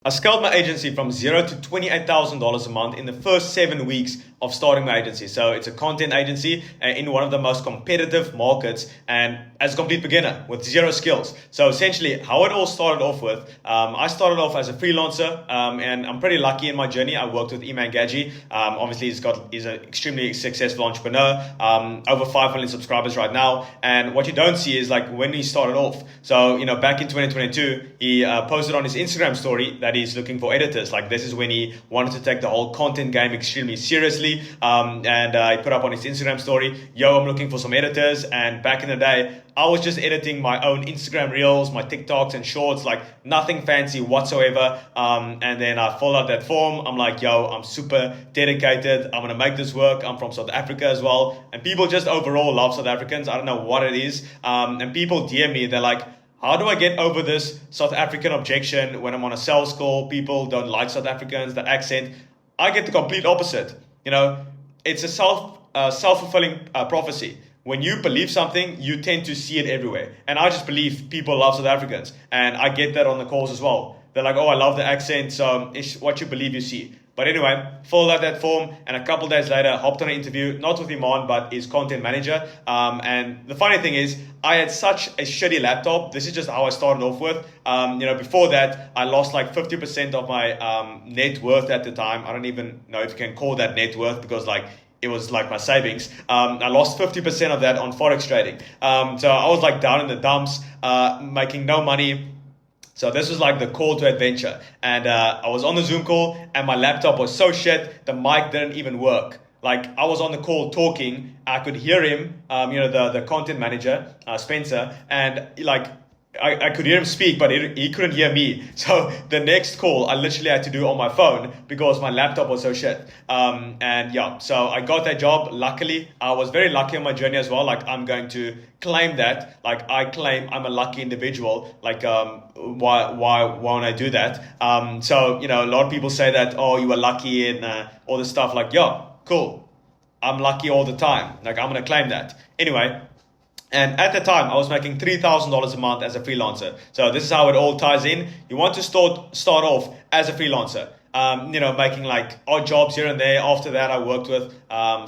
I scaled my agency from zero to $28,000 a month in the first 7 weeks of starting my agency. So it's a content agency in one of the most competitive markets, and as a complete beginner with zero skills. So essentially how it all started off with, I started off as a freelancer, and I'm pretty lucky in my journey. I worked with Iman Gaji. Obviously he's an extremely successful entrepreneur, over 5 million subscribers right now. And what you don't see is like when he started off. So, back in 2022, he posted on his Instagram story that he's looking for editors. Like this is when he wanted to take the whole content game extremely seriously. And he put up on his Instagram story, yo, I'm looking for some editors. And back in the day, I was just editing my own Instagram reels, my TikToks and shorts, like nothing fancy whatsoever. And then I filled out that form. I'm like, yo, I'm super dedicated. I'm going to make this work. I'm from South Africa as well. And people just overall love South Africans. I don't know what it is. And people DM me, they're like, how do I get over this South African objection when I'm on a sales call? People don't like South Africans, the accent. I get the complete opposite. It's a self-fulfilling prophecy. When you believe something, you tend to see it everywhere. And I just believe people love South Africans. And I get that on the calls as well. They're like, oh, I love the accent. So it's what you believe you see. But anyway, filled out that form, and a couple days later, hopped on an interview, not with Iman, but his content manager. And the funny thing is, I had such a shitty laptop. This is just how I started off with. Before that, I lost like 50% of my net worth at the time. I don't even know if you can call that net worth, because it was like my savings. I lost 50% of that on Forex trading. So I was like down in the dumps, making no money. So this was like the call to adventure. And I was on the Zoom call and my laptop was so shit, the mic didn't even work. Like I was on the call talking, I could hear him, the content manager, Spencer, and I could hear him speak, but he couldn't hear me. So the next call I literally had to do on my phone because my laptop was so shit. So I got that job. Luckily, I was very lucky on my journey as well. Like I'm going to claim that. Like I claim I'm a lucky individual. Why won't I do that? A lot of people say that, oh, you were lucky and all this stuff. Like, yeah, cool. I'm lucky all the time. Like I'm gonna claim that. Anyway. And at the time, I was making $3,000 a month as a freelancer. So this is how it all ties in. You want to start off as a freelancer, making like odd jobs here and there. After that, I worked with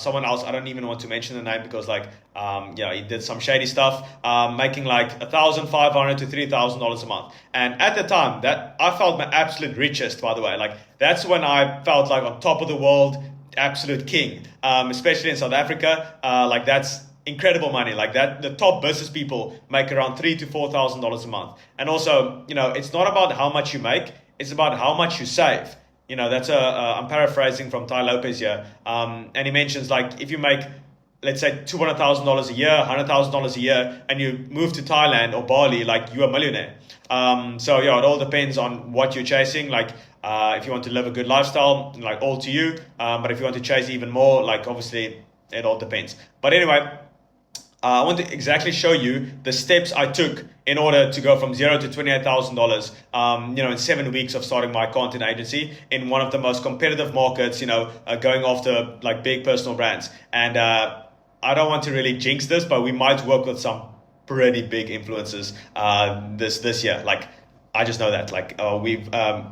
someone else. I don't even want to mention the name because he did some shady stuff, making like $1,500 to $3,000 a month. And at the time, that I felt my absolute richest, by the way. Like that's when I felt like on top of the world, absolute king, especially in South Africa. That's incredible money like that. The top business people make around $3,000 to $4,000 a month. And also, it's not about how much you make, it's about how much you save. That's I'm paraphrasing from Tai Lopez here. And he mentions like if you make, let's say $200,000 a year, $100,000 a year, and you move to Thailand or Bali, like you're a millionaire. It all depends on what you're chasing. Like if you want to live a good lifestyle, like all to you. But if you want to chase even more, like obviously it all depends. But anyway, I want to exactly show you the steps I took in order to go from $0 to $28,000, in 7 weeks of starting my content agency in one of the most competitive markets, going after like big personal brands. And I don't want to really jinx this, but we might work with some pretty big influencers this year. Like, I just know that we've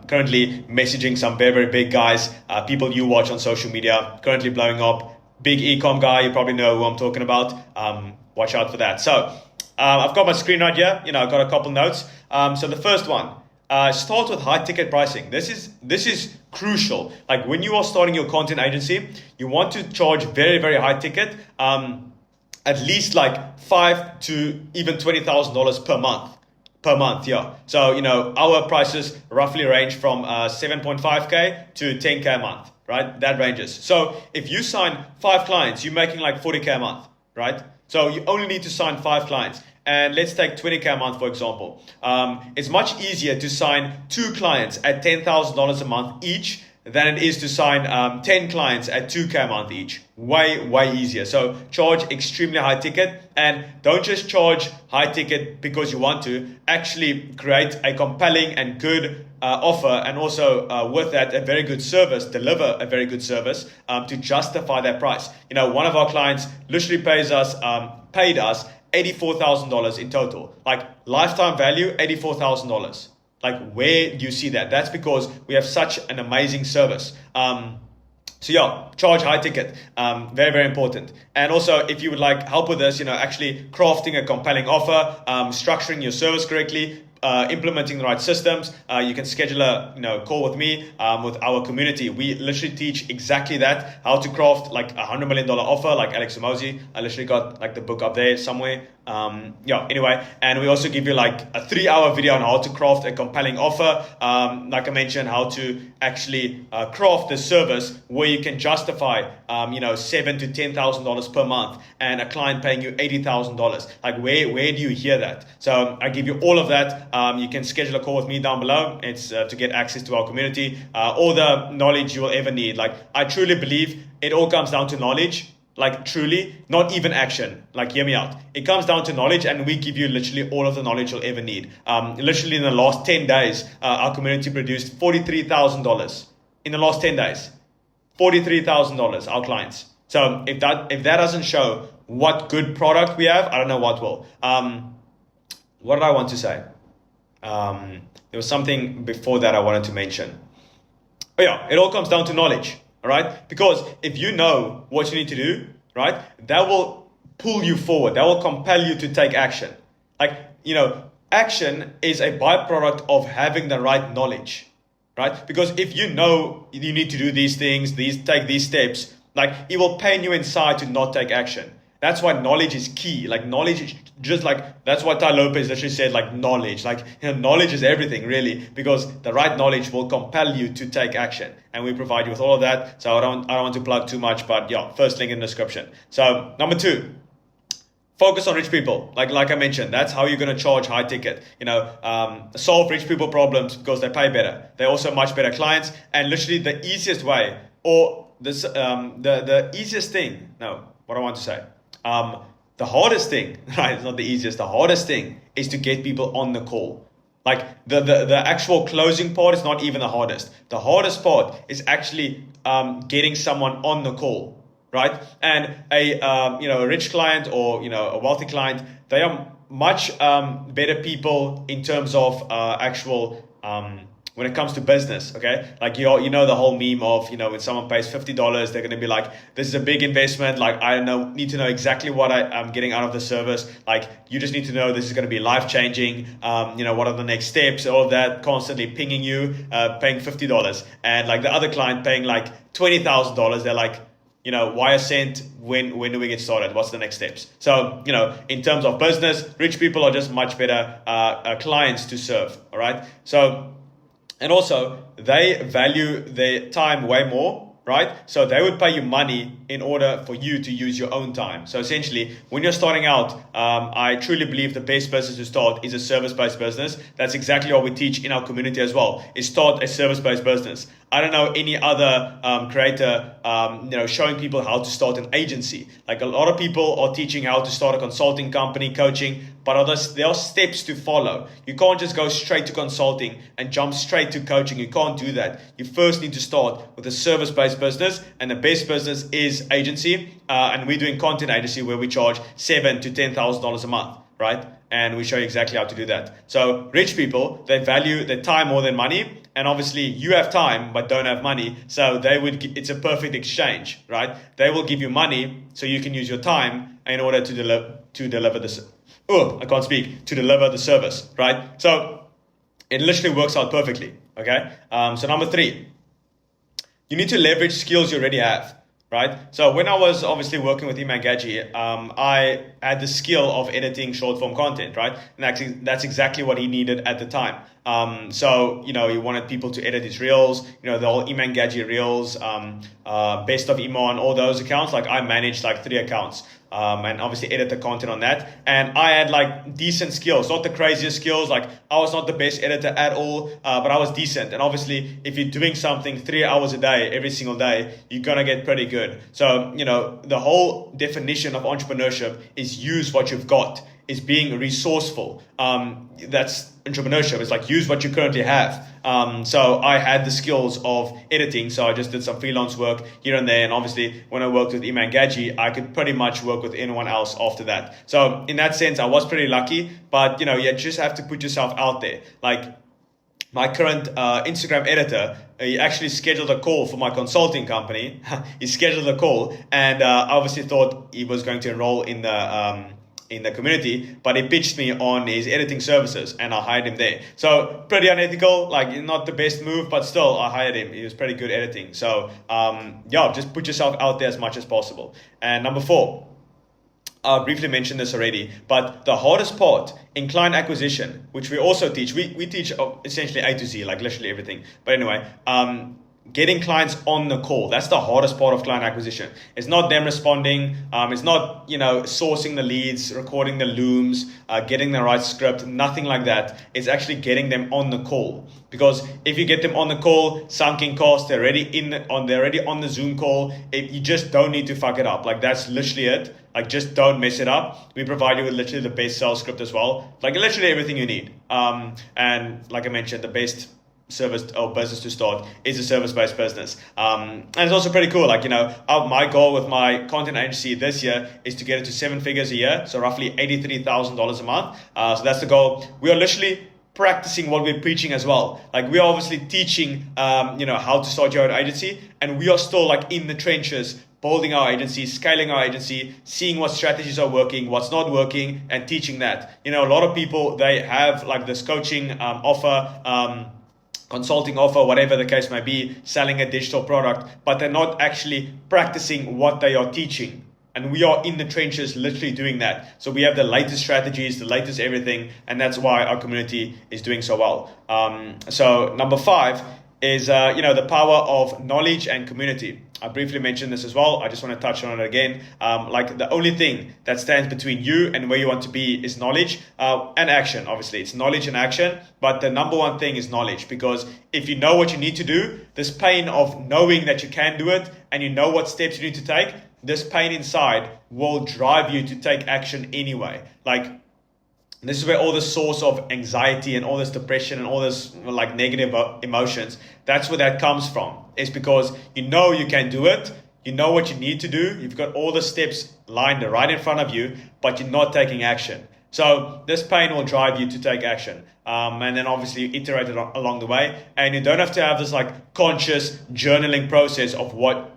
currently messaging some very, very big guys, people you watch on social media, currently blowing up. Big e-com guy, you probably know who I'm talking about. Watch out for that. So I've got my screen right here. I've got a couple notes. So the first one, start with high ticket pricing. This is crucial. Like when you are starting your content agency, you want to charge very, very high ticket, at least like $5,000 to even $20,000 per month. Yeah. So, our prices roughly range from 7.5K to 10K a month. Right? That ranges. So if you sign 5 clients, you're making like 40K a month, right? So you only need to sign 5 clients. And let's take 20K a month, for example. It's much easier to sign 2 clients at $10,000 a month each than it is to sign 10 clients at 2K a month each. Way easier. So charge extremely high ticket, and don't just charge high ticket because you want to. Actually create a compelling and good offer, and also with that a very good service, deliver a very good service to justify that price. One of our clients literally paid us $84,000 in total, like lifetime value $84,000. Like, where do you see that? That's because we have such an amazing service. So yeah, charge high ticket, very, very important. And also, if you would like help with this, actually crafting a compelling offer, structuring your service correctly, implementing the right systems, you can schedule a call with me, with our community. We literally teach exactly that, how to craft like $100 million offer, like Alex Emoji. I literally got like the book up there somewhere. Anyway, and we also give you like a 3-hour video on how to craft a compelling offer. Like I mentioned, how to actually craft the service where you can justify, $7,000 to $10,000 per month, and a client paying you $80,000. Like, where do you hear that? So I give you all of that. You can schedule a call with me down below. It's to get access to our community, all the knowledge you will ever need. Like, I truly believe it all comes down to knowledge. Like, truly, not even action. Like, hear me out. It comes down to knowledge, and we give you literally all of the knowledge you'll ever need. Literally in the last 10 days, our community produced $43,000 in the last 10 days. $43,000, our clients. So if that doesn't show what good product we have, I don't know what will. What did I want to say? There was something before that I wanted to mention. Oh yeah, it all comes down to knowledge. All right, because if you know what you need to do, right, that will pull you forward. That will compel you to take action. Like, action is a byproduct of having the right knowledge, right? Because if you know you need to do these things, take these steps, like, it will pain you inside to not take action. That's why knowledge is key. Like, knowledge is just like, that's what Ty Lopez literally said, like, knowledge. Like, knowledge is everything, really, because the right knowledge will compel you to take action. And we provide you with all of that. So I don't want to plug too much, but yeah, first link in the description. So number 2, focus on rich people. Like I mentioned, that's how you're going to charge high ticket. Solve rich people problems because they pay better. They're also much better clients. And literally the easiest way, or this the easiest thing. No, what I want to say. The hardest thing, right? It's not the easiest. The hardest thing is to get people on the call. Like, the actual closing part is not even the hardest. The hardest part is actually getting someone on the call, right? And a rich client, or a wealthy client, they are much better people in terms of actual when it comes to business, okay? Like, the whole meme of, when someone pays $50, they're going to be like, this is a big investment. Like, I need to know exactly what I'm getting out of the service. Like, you just need to know this is going to be life-changing. What are the next steps? All of that, constantly pinging you, paying $50. And like the other client paying like $20,000, they're like, wire sent, when do we get started? What's the next steps? So, in terms of business, rich people are just much better clients to serve, all right? So, and also, they value their time way more, right? So they would pay you money in order for you to use your own time. So essentially, when you're starting out, I truly believe the best business to start is a service-based business. That's exactly what we teach in our community as well, is start a service-based business. I don't know any other creator, showing people how to start an agency. Like, a lot of people are teaching how to start a consulting company, coaching, but there are steps to follow. You can't just go straight to consulting and jump straight to coaching. You can't do that. You first need to start with a service-based business, and the best business is agency. And we're doing content agency where we charge $7,000 to $10,000 a month, right? And we show you exactly how to do that. So rich people, they value their time more than money. And obviously you have time but don't have money. So it's a perfect exchange, right? They will give you money so you can use your time in order to deliver this. I can't speak. To deliver the service, right? So it literally works out perfectly, okay? So number 3, you need to leverage skills you already have. Right. So when I was obviously working with Iman Gadji, I had the skill of editing short form content, right? And actually, that's exactly what he needed at the time. So, he wanted people to edit his reels, the whole Iman Gadji reels, best of Iman, all those accounts. Like, I managed like 3 accounts. And obviously edit the content on that. And I had like decent skills, not the craziest skills. Like, I was not the best editor at all, but I was decent. And obviously, if you're doing something 3 hours a day, every single day, you're going to get pretty good. So, the whole definition of entrepreneurship is use what you've got, is being resourceful. That's entrepreneurship. It's like, use what you currently have. So I had the skills of editing, so I just did some freelance work here and there. And obviously, when I worked with Iman Gadji, I could pretty much work with anyone else after that. So in that sense, I was pretty lucky. But, you just have to put yourself out there. Like, my current Instagram editor, he actually scheduled a call for my consulting company. He scheduled a call, and obviously thought he was going to enroll in the community, but he pitched me on his editing services, and I hired him there. So pretty unethical, like not the best move, but still I hired him. He was pretty good editing. So yeah, just put yourself out there as much as possible. And number 4. I briefly mentioned this already, but the hardest part in client acquisition, which we also teach, we teach essentially A to Z, like literally everything. But anyway, getting clients on the call, that's the hardest part of client acquisition. It's not them responding, it's not, sourcing the leads, recording the looms, getting the right script, nothing like that. It's actually getting them on the call. Because if you get them on the call, sunken cost, they're already on the Zoom call, you just don't need to fuck it up. Like that's literally it. Like just don't mess it up. We provide you with literally the best sales script as well. Like literally everything you need. And like I mentioned, the best service or business to start is a service-based business. And it's also pretty cool. Like, my goal with my content agency this year is to get it to 7 figures a year. So roughly $83,000 a month. So that's the goal. We are literally practicing what we're preaching as well. Like we are obviously teaching, how to start your own agency, and we are still like in the trenches, building our agency, scaling our agency, seeing what strategies are working, what's not working, and teaching that. A lot of people, they have like this coaching offer, consulting offer, whatever the case may be, selling a digital product, but they're not actually practicing what they are teaching. And we are in the trenches literally doing that. So we have the latest strategies, the latest everything, and that's why our community is doing so well. So number 5 is, the power of knowledge and community. I briefly mentioned this as well. I just want to touch on it again. Like the only thing that stands between you and where you want to be is knowledge and action. Obviously, it's knowledge and action. But the number one thing is knowledge, because if you know what you need to do, this pain of knowing that you can do it and you know what steps you need to take, this pain inside will drive you to take action anyway. Like, this is where all the source of anxiety and all this depression and all this like negative emotions, that's where that comes from. It's because you know you can do it, you know what you need to do, you've got all the steps lined right in front of you, but you're not taking action. So this pain will drive you to take action. And then obviously iterate it along the way. And you don't have to have this like conscious journaling process of what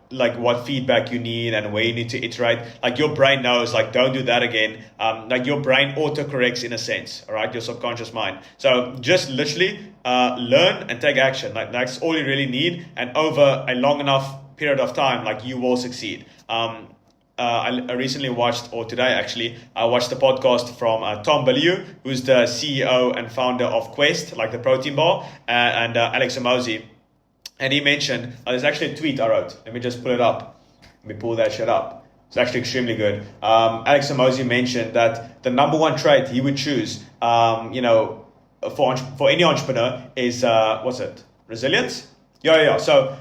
feedback you need and where you need to iterate. Like your brain knows, like don't do that again. Like your brain autocorrects in a sense, all right, your subconscious mind. So just literally learn and take action. Like that's all you really need. And over a long enough period of time, like you will succeed. I recently watched, or today actually, I watched the podcast from Tom Bilyeu, who's the CEO and founder of Quest, like the protein bar, and Alex Hormozi. And he mentioned, there's actually a tweet I wrote. Let me just pull it up. Let me pull that shit up. It's actually extremely good. Alex Hormozi mentioned that the number one trait he would choose, for any entrepreneur is, resilience? Yeah. So,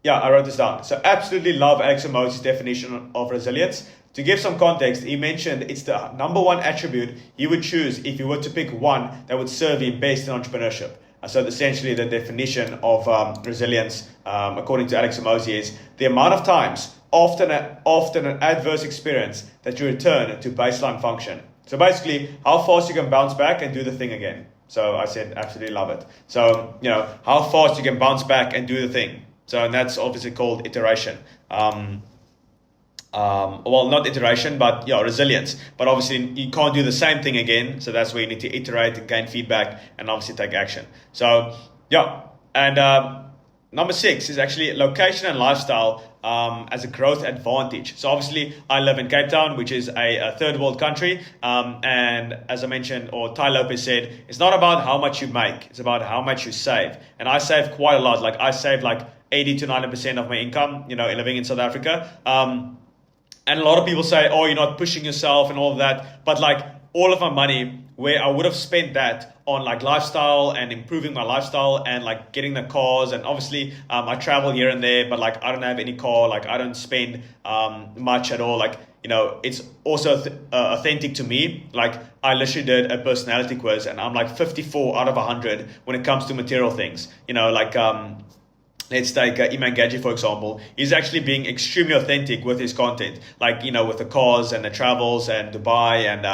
yeah, I wrote this down. So absolutely love Alex Hormozi's definition of resilience. To give some context, he mentioned it's the number one attribute he would choose if he were to pick one that would serve him best in entrepreneurship. So essentially the definition of resilience, according to Alex Hormozi, is the amount of times, often an adverse experience, that you return to baseline function. So basically, how fast you can bounce back and do the thing again. So I said, absolutely love it. So, how fast you can bounce back and do the thing. So, and that's obviously called iteration. Well, not iteration, but resilience. But obviously you can't do the same thing again. So that's where you need to iterate and gain feedback and obviously take action. So, and number 6 is actually location and lifestyle as a growth advantage. So obviously I live in Cape Town, which is a third world country. And as I mentioned, or Ty Lopez said, it's not about how much you make, it's about how much you save. And I save quite a lot. Like I save like 80 to 90% of my income, living in South Africa. And a lot of people say, oh, you're not pushing yourself and all of that. But like all of my money, where I would have spent that on like lifestyle and improving my lifestyle and like getting the cars. And obviously I travel here and there, but like I don't have any car. Like I don't spend much at all. Like, it's also authentic to me. Like I literally did a personality quiz and I'm like 54 out of 100 when it comes to material things. let's take Iman Gadji, for example. He's actually being extremely authentic with his content, like, with the cars and the travels and Dubai and,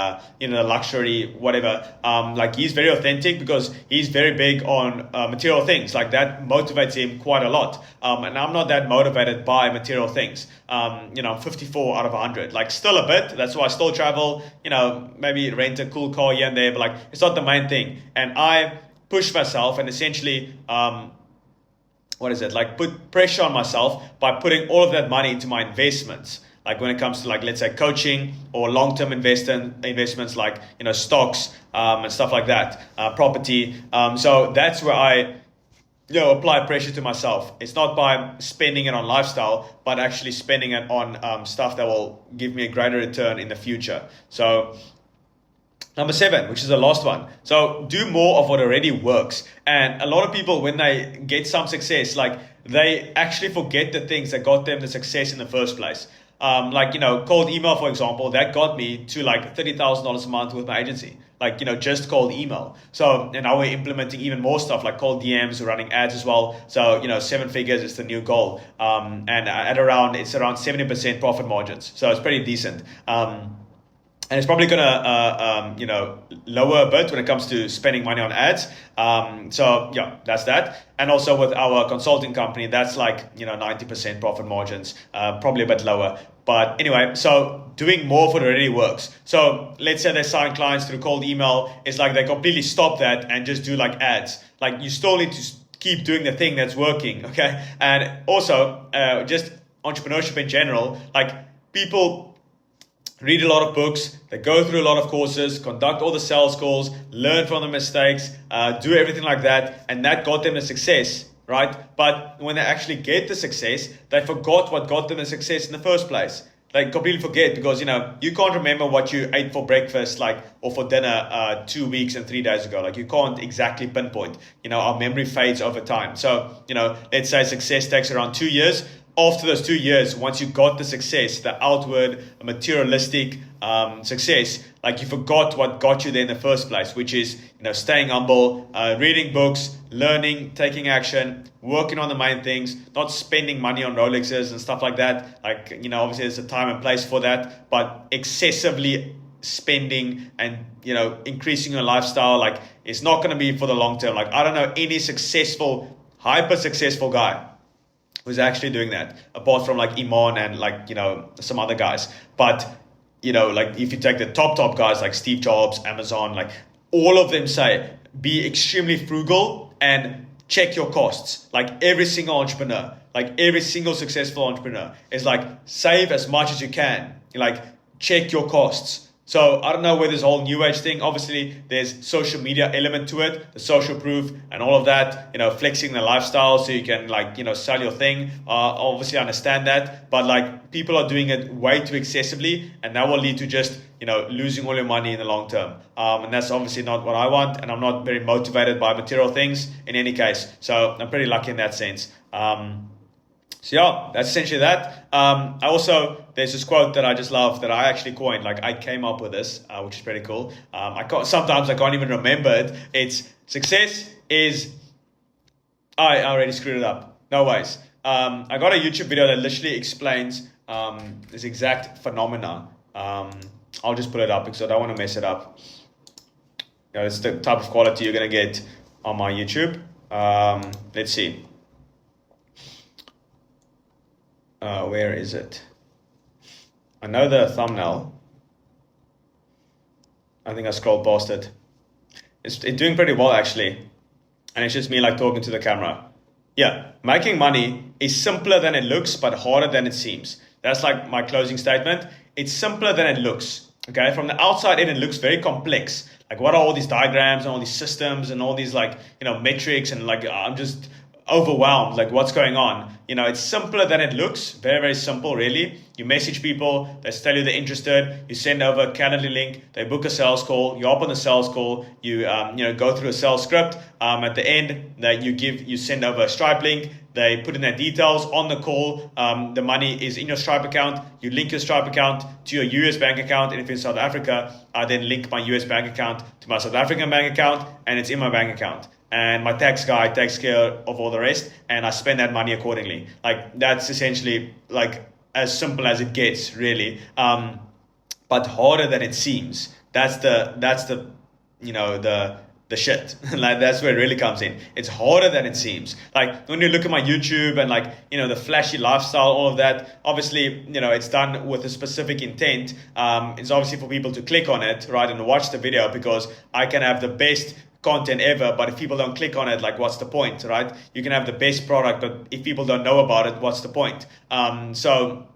the luxury, whatever. Like, he's very authentic because he's very big on material things. Like, that motivates him quite a lot. And I'm not that motivated by material things. I'm 54 out of 100. Like, still a bit. That's why I still travel, maybe rent a cool car here and there, but like, it's not the main thing. And I push myself and essentially, put pressure on myself by putting all of that money into my investments. Like, when it comes to, like, let's say coaching or long-term investments like, stocks, and stuff like that, property. So that's where I, apply pressure to myself. It's not by spending it on lifestyle, but actually spending it on, stuff that will give me a greater return in the future. So, number 7, which is the last one. So do more of what already works. And a lot of people, when they get some success, like, they actually forget the things that got them the success in the first place. Cold email, for example, that got me to like $30,000 a month with my agency. Like, just cold email. So, and now we're implementing even more stuff like cold DMs, we're running ads as well. So, 7 figures is the new goal. And it's around 70% profit margins. So it's pretty decent. And it's probably going to, lower a bit when it comes to spending money on ads. So yeah, that's that. And also with our consulting company, that's like, 90% profit margins, probably a bit lower. But anyway, so doing more of what already works. So let's say they sign clients through cold email. It's like they completely stop that and just do like ads. Like, you still need to keep doing the thing that's working. Okay. And also, just entrepreneurship in general, like, people read a lot of books, they go through a lot of courses, conduct all the sales calls, learn from the mistakes, do everything like that, and that got them the success, right? But when they actually get the success, they forgot what got them the success in the first place. They completely forget because, you can't remember what you ate for breakfast, like, or for dinner 2 weeks and 3 days ago. Like, you can't exactly pinpoint. Our memory fades over time. So, let's say success takes around 2 years. After those 2 years, once you got the success, the outward materialistic success, like, you forgot what got you there in the first place, which is, staying humble, reading books, learning, taking action, working on the main things, not spending money on Rolexes and stuff like that. Like, obviously there's a time and place for that, but excessively spending and, increasing your lifestyle, like, it's not going to be for the long term. Like, I don't know any successful, hyper successful guy who's actually doing that, apart from like Iman and like, some other guys. But, like, if you take the top guys like Steve Jobs, Amazon, like, all of them say, be extremely frugal and check your costs. Like, every single entrepreneur, like every single successful entrepreneur is like, save as much as you can. Like, check your costs. So I don't know where this whole new age thing, obviously there's social media element to it, the social proof and all of that, flexing the lifestyle so you can like, sell your thing. Obviously I understand that, but like, people are doing it way too excessively and that will lead to just, losing all your money in the long term. And that's obviously not what I want. And I'm not very motivated by material things in any case. So I'm pretty lucky in that sense. So yeah, that's essentially that. There's this quote that I just love that I actually coined. Like, I came up with this, which is pretty cool. Sometimes I can't even remember it. It's success is, I already screwed it up. No ways. I got a YouTube video that literally explains this exact phenomena. I'll just pull it up because I don't want to mess it up. It's the type of quality you're going to get on my YouTube. Let's see. Where is it? I know the thumbnail. I think I scrolled past it. It's doing pretty well actually. And it's just me like talking to the camera. Yeah, making money is simpler than it looks, but harder than it seems. That's like my closing statement. It's simpler than it looks. Okay, from the outside in, it looks very complex. Like, what are all these diagrams and all these systems and all these like, metrics, and like, I'm just overwhelmed, like, what's going on? It's simpler than it looks. Very, very simple, really. You message people, they tell you they're interested, you send over a Calendly link, they book a sales call, you hop on the sales call, you go through a sales script. At the end, that you send over a Stripe link, they put in their details on the call. The money is in your Stripe account. You link your Stripe account to your US bank account, and if you're in South Africa, I then link my US bank account to my South African bank account, and it's in my bank account. and my tax guy takes care of all the rest, and I spend that money accordingly. Like that's essentially like as simple as it gets, really. But harder than it seems. That's the the shit. Like that's where it really comes in. It's harder than it seems. Like when you look at my YouTube and like, the flashy lifestyle, all of that, obviously, it's done with a specific intent. It's obviously for people to click on it, right, and watch the video, because I can have the best content ever, but if people don't click on it, like what's the point, right? You can have the best product, but if people don't know about it, what's the point? So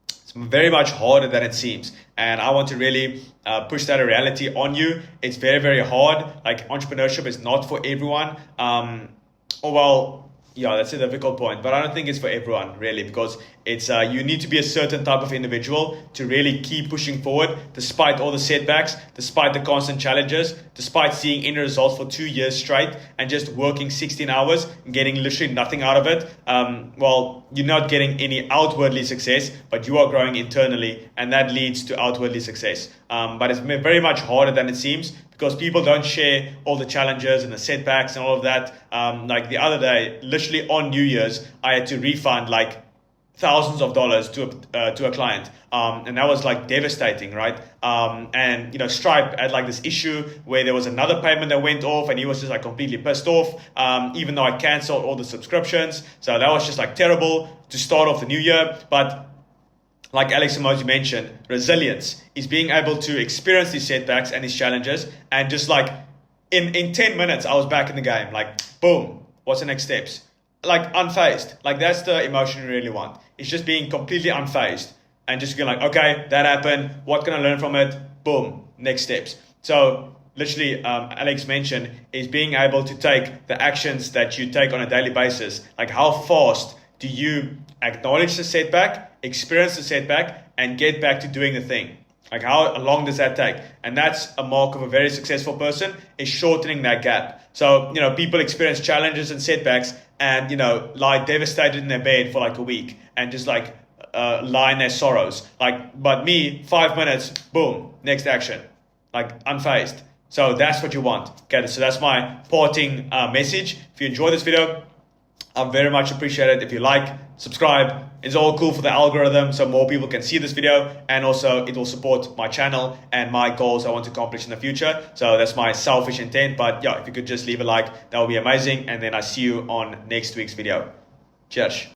it's very much harder than it seems, and I want to really push that reality on you. It's very, very hard. Like entrepreneurship is not for everyone. Yeah, that's a difficult point, but I don't think it's for everyone really, because it's you need to be a certain type of individual to really keep pushing forward despite all the setbacks, despite the constant challenges, despite seeing any results for 2 years straight and just working 16 hours and getting literally nothing out of it. You're not getting any outwardly success, but you are growing internally, and that leads to outwardly success. But it's very much harder than it seems, because people don't share all the challenges and the setbacks and all of that. Like the other day, literally on New Year's, I had to refund like thousands of dollars to a client, and that was like devastating, right? And Stripe had like this issue where there was another payment that went off, and he was just like completely pissed off, even though I canceled all the subscriptions. So that was just like terrible to start off the new year. But like Alex Emoji mentioned, resilience is being able to experience these setbacks and these challenges, and just like in 10 minutes, I was back in the game. Like, boom, what's the next steps? Like unfazed. Like that's the emotion you really want. It's just being completely unfazed and just going like, okay, that happened. What can I learn from it? Boom, next steps. So literally, Alex mentioned is being able to take the actions that you take on a daily basis. Like how fast do you acknowledge the setback, experience the setback, and get back to doing the thing? Like how long does that take? And that's a mark of a very successful person, is shortening that gap. So, people experience challenges and setbacks and, lie devastated in their bed for like a week and just like lie in their sorrows. But me, 5 minutes, boom, next action, like unfazed. So that's what you want. Okay, so that's my parting message. If you enjoyed this video, I very much appreciate it. If you like, subscribe. It's all cool for the algorithm, so more people can see this video, and also it will support my channel and my goals I want to accomplish in the future. So that's my selfish intent. But yeah, if you could just leave a like, that would be amazing. And then I see you on next week's video. Cheers.